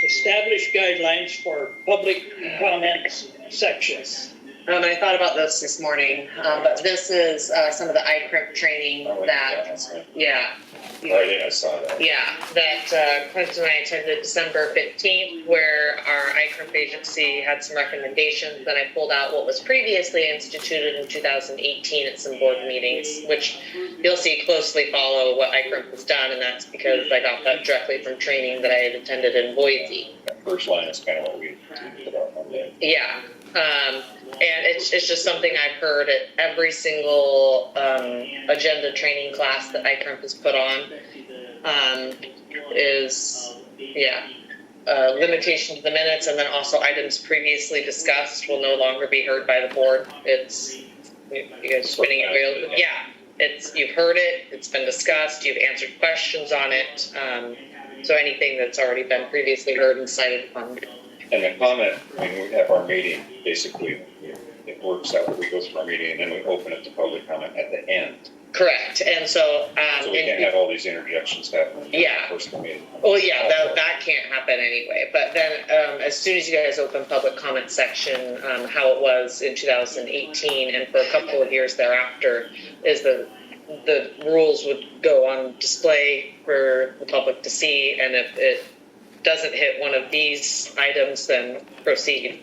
establish guidelines for public comments sections. I thought about this morning, but this is some of the ICRIP training that, yeah. Friday, I saw that. Yeah, that Clinton and I attended December 15th, where our ICRIP agency had some recommendations. Then I pulled out what was previously instituted in 2018 at some board meetings, which you'll see closely follow what ICRIP has done, and that's because I got that directly from training that I had attended in Boise. That first line is kind of what we put out on there. Yeah. And it's just something I've heard at every single agenda training class that ICRIP has put on is, limitation to the minutes, and then also items previously discussed will no longer be heard by the board. It's, you guys spinning it real, it's, you've heard it, it's been discussed, you've answered questions on it, so anything that's already been previously heard and cited upon. And the comment, when we have our meeting, basically, it works out that we go through our meeting and then we open it to public comment at the end. Correct, and so... so we can't have all these interjections happen. Yeah. First meeting. Well, yeah, that can't happen anyway. But then as soon as you guys open public comment section, how it was in 2018 and for a couple of years thereafter, is the rules would go on display for the public to see, and if it doesn't hit one of these items, then proceed,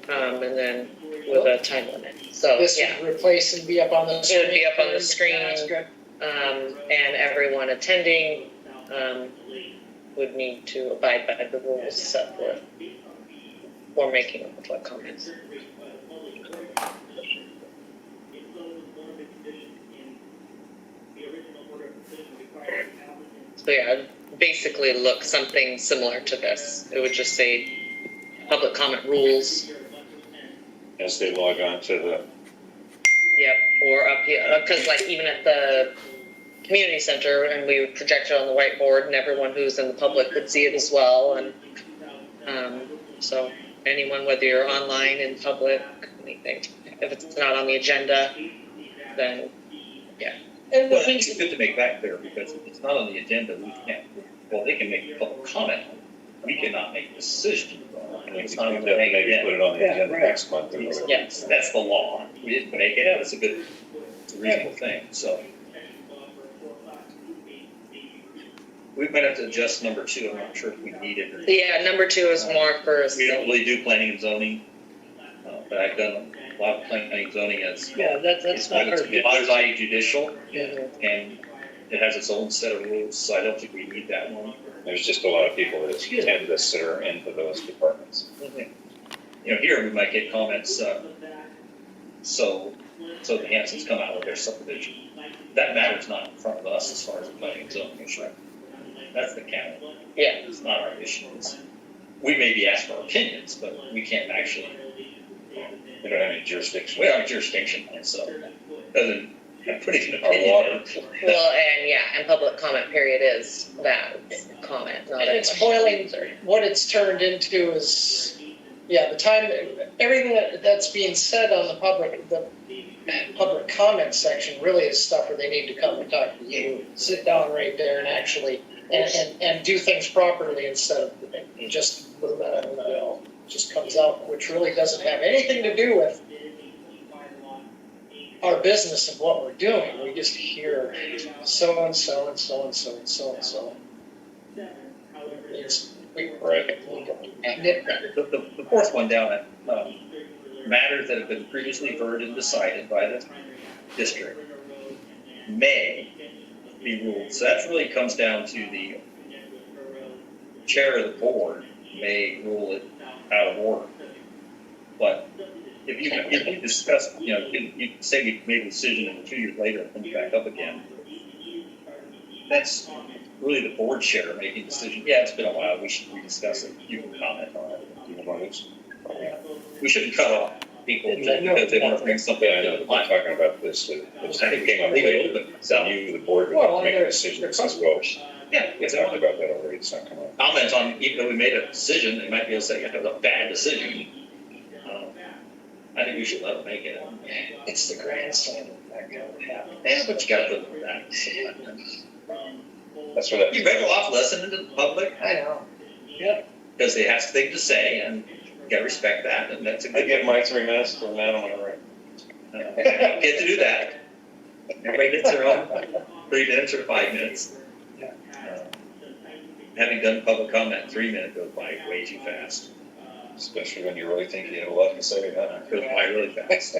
and then with a time limit. So this would replace and be up on the screen. It would be up on the screen. That's good. And everyone attending would need to abide by the rules set forth for making public comments. So yeah, basically look something similar to this. It would just say public comment rules. As they log on to the... Yep, or up here, because like even at the community center, and we would project it on the whiteboard, and everyone who's in the public could see it as well. And so anyone, whether you're online, in public, anything, if it's not on the agenda, then And well, I think it's good to make that clear, because if it's not on the agenda, we can't. Well, they can make a public comment. We cannot make a decision. It's not on the maybe put it on the agenda next month. Yes, that's the law. We didn't make it. It's a reasonable thing. So we might have to adjust number 2. I'm not sure if we need it. Or yeah, number 2 is more for. We don't really do planning and zoning, but I've done a lot of planning and zoning as That's not our quasi-judicial, Mm-hmm. and it has its own set of rules. So I don't think we need that one. There's just a lot of people that tend to sit into those departments. Mm-hmm. You know, here we might get comments, so the Hansons come out with their subdivision. That matter's not in front of us as far as the planning and zoning issue. That's the county. Yeah. It's not our issue. We may be asked for opinions, but we can't actually. We don't have any jurisdiction. We don't have jurisdiction, and so doesn't put it in Our water. Well, and public comment period is that comment, not And it's boiling. What it's turned into is, the time, everything that's being said on the public comment section really is stuff where they need to come and talk to you. Sit down right there and actually, and do things properly instead of just just comes out, which really doesn't have anything to do with our business and what we're doing. We just hear so and so and so and so and so and so. The fourth one down at matters that have been previously heard and decided by the district may be ruled. So that really comes down to the chair of the board may rule it out of order. But if you discuss, you say you made a decision and 2 years later it comes back up again, that's really the board chair making a decision. Yeah, it's been a while, we should rediscuss it. You can comment on it. We shouldn't cut off people because they want to bring something. I know, I'm talking about this. I think it came up later. So you, the board, would make a decision as well. Yeah, We talked about that already. It's not coming up. Comments on, even though we made a decision, they might be able to say it was a bad decision. I think we should let them make it. It's the grandstand that kind of happen. Yeah, but you got to put that. That's where that. You better off listening to the public. I know. Yep. because they have something to say, and you gotta respect that, and that's a I good. give mine 3 minutes, from now on, all right. Get to do that. Everybody gets their own 3 minutes or 5 minutes. Having done public comment, 3 minutes goes by way too fast. Especially when you really think you have a lot to say, huh? Goes by really fast.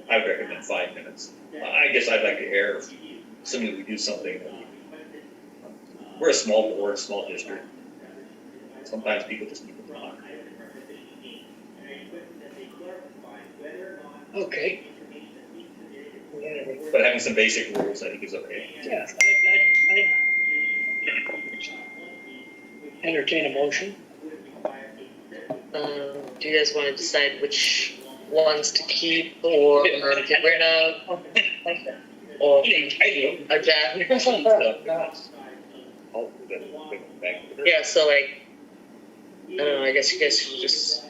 I would recommend 5 minutes. I guess I'd like to err, assuming we do something. We're a small board, small district. Sometimes people just need to talk. Okay. But having some basic rules, I think is okay. Yeah, I'd entertain a motion. Do you guys want to decide which ones to keep or get rid of? Or adjust? Yeah, so like, I don't know, I guess you guys should just,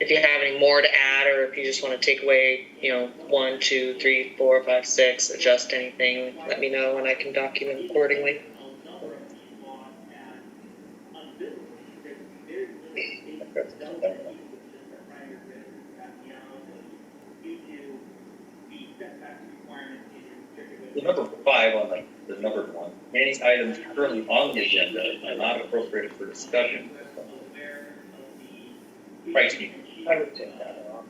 if you have any more to add, or if you just want to take away, 1, 2, 3, 4, 5, 6, adjust anything, let me know and I can document accordingly. The number 5 on the numbered one, any items currently on the agenda are not appropriate for discussion. Strikes me, I would take that off.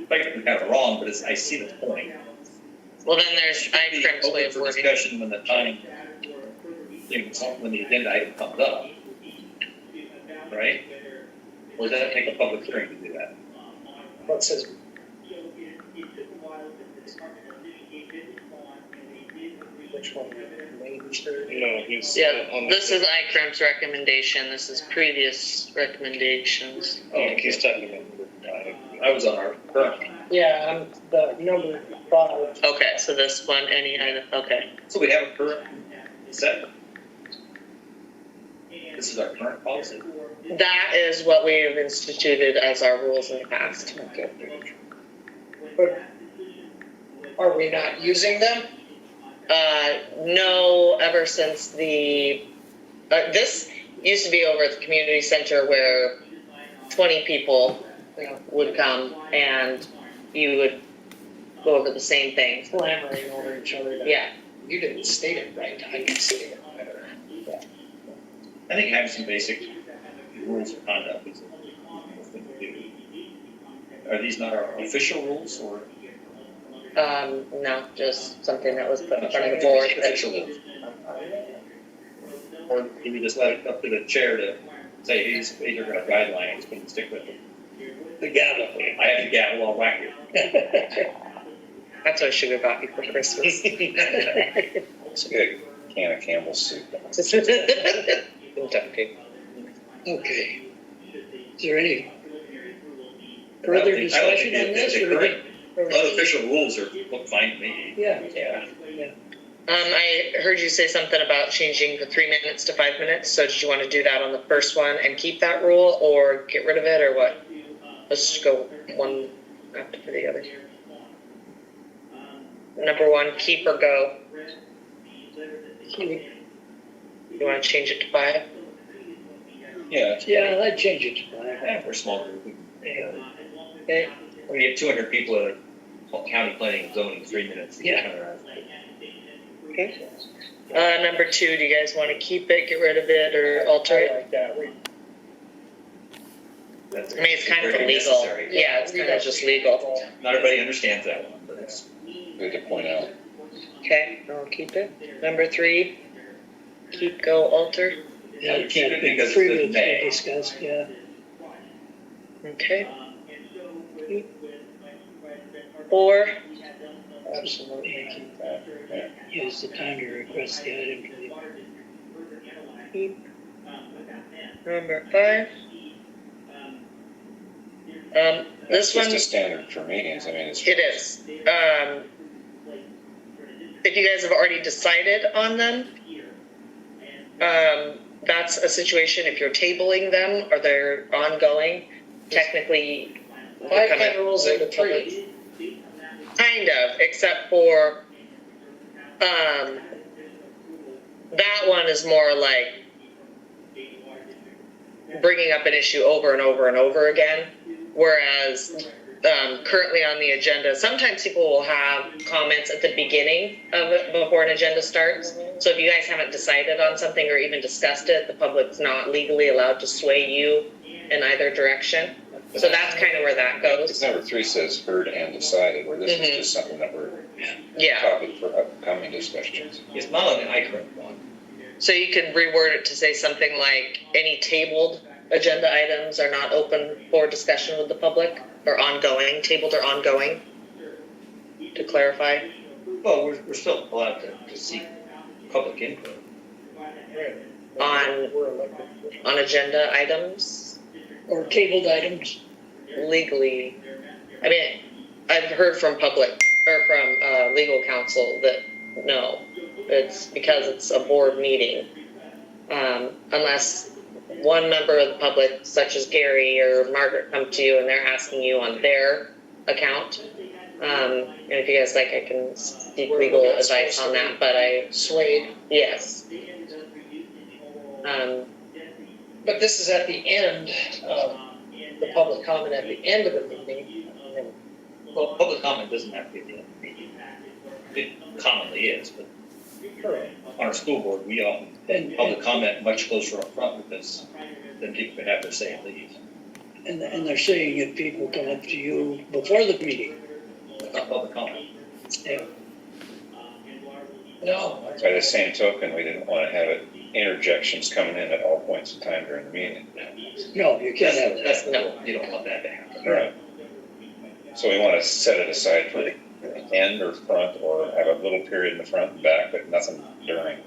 strikes me kind of wrong, but I see the point. Well, then there's It should be ICRIM's way open of for wording. discussion when the time, when the agenda item comes up. Right? Or does that take a public hearing to do that? What says, which one? Main Street? No, he's. Yeah, this is ICRIM's recommendation, this is previous recommendations. Oh, he's talking about. I was on our current. Yeah, the number 5. Okay, so this one, any item, okay. So we have a current set. This is our current policy. That is what we have instituted as our rules in the past. But are we not using them? No, ever since this used to be over at the community center where 20 people would come and you would go over the same things. Clamoring over each other. Yeah. You didn't state it right, I can state it better. I think having some basic rules of conduct is a thing to do. Are these not our official rules, or? No, just something that was put in front of the board. Official rules. Or do we just let it up to the chair to say, these are our guidelines, we can stick with them? The gavel. I have the gavel, I'll whack you. That's what Sugar got me for Christmas. It's a good can of Campbell's soup. Okay. Is there any further discussion on this? Or Unofficial rules look fine to me. Yeah. I heard you say something about changing the 3 minutes to 5 minutes, so did you want to do that on the first one and keep that rule, or get rid of it, or what? Let's just go one after the other. Number 1, keep or go. You want to change it to 5? Yeah. Yeah, I'd change it to 5. Yeah, we're a small group. Okay. When you have 200 people at a county planning and zoning, 3 minutes. Yeah. Okay. Number 2, do you guys want to keep it, get rid of it, or alter I it? like that. I mean, it's kind of Very illegal. necessary. Yeah, it's kind of just legal. Not everybody understands that one, but it's. Good to point out. Okay, I'll keep it. Number 3, keep, go, alter. Yeah, Keep it been because it's previously May. discussed, yeah. Okay. 4, Absolutely keep that. Use the time to request the item to the keep. Number 5. This That's just one, a standard for meetings, I mean, it's. it is. If you guys have already decided on them, that's a situation. If you're tabling them or they're ongoing, technically. 5 kind of rolls into 3. Kind of, except for that one is more like bringing up an issue over and over and over again. Whereas currently on the agenda, sometimes people will have comments at the beginning of it before an agenda starts. So if you guys haven't decided on something or even discussed it, the public's not legally allowed to sway you in either direction. So that's kind of where that Because goes. number 3 says heard and decided, where this Mhm. is just something that we're Yeah. topic for upcoming discussions. It's not on the iCorrect one. So you could reword it to say something like any tabled agenda items are not open for discussion with the public, or ongoing, tabled or ongoing, to clarify. Well, we're still allowed to seek public input. On- We're elected. On agenda items, Or tabled items. legally, I mean, I've heard from legal counsel that no, it's because it's a board meeting. Unless one member of the public, such as Gary or Margaret, come to you and they're asking you on their account. And if you guys like, I can seek legal advice on that, but Swayed. yes. But this is at the end, the public comment at the end of the meeting. Well, public comment doesn't have to be at the end of the meeting. It commonly is, but on our school board, we often And, public comment much closer up front because then people can have their say and leave. and they're saying if people come up to you before the meeting. It's not public comment. No. By the same token, we didn't want to have it interjections coming in at all points in time during the meeting. No, you can't have that. That's no, you don't want that to happen. Right. So we want to set it aside for the end or front, or have a little period in the front and back, but nothing during.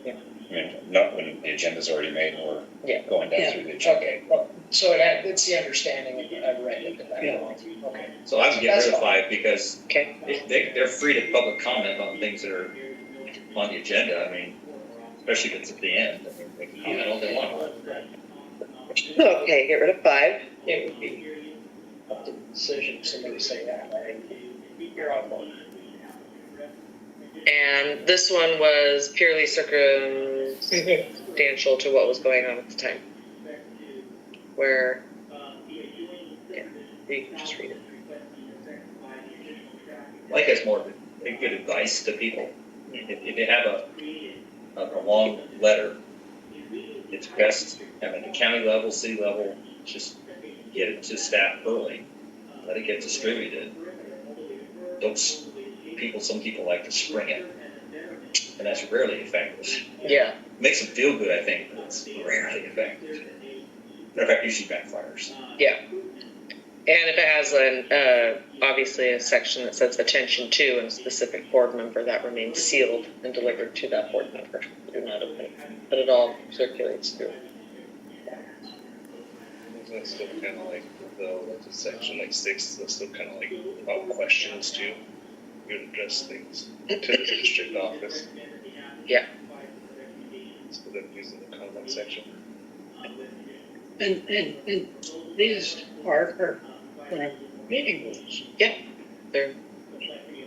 Yeah. I mean, not when the agenda's already made and we're Yeah. going down Yeah. through the agenda. Okay, well, so it's the understanding, I've read it, that. Yeah. Okay. So I would get That's rid of fine. 5 because Okay. they're free to public comment on things that are on the agenda. I mean, especially if it's at the end. I mean, they can comment all they want. Okay, get rid of 5. It would be up to the decision, if somebody say that, you're on board. And this one was purely circumstantial to what was going on at the time. Where, yeah, you can just read it. I think that's more a good advice to people. If you have a long letter, it's best, I mean, at county level, city level, just get it to staff early. Let it get distributed. Some people like to spring it. And that's rarely effective. Yeah. Makes them feel good, I think, but it's rarely effective. Matter of fact, usually backfires. Yeah. And if it has obviously a section that says attention to and a specific board member, that remains sealed and delivered to that board member. Do not open it, but it all circulates through. That's still kind of like, though, that's a section like 6, that's still kind of like about questions too. You would address things to the district office. Yeah. So then using the comment section. And these are meeting rules. There.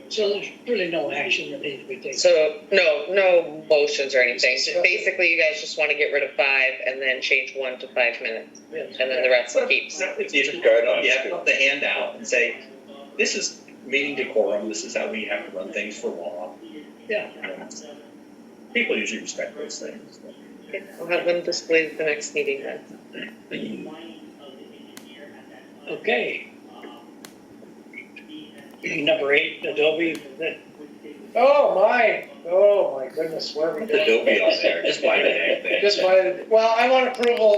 So there's really no action that needs to be taken. So no motions or anything. Just basically, you guys just want to get rid of 5 and then change 1 to 5 minutes, and then the rest keeps. If you have the handout and say, this is meeting decorum, this is how we have to run things for law. Yeah. People usually respect those things. Okay, I'll have them displayed at the next meeting then. Okay. Number 8, Adobe. Oh my goodness, where are we Put going? Adobe on there, just buy the dang thing. Well, I want approval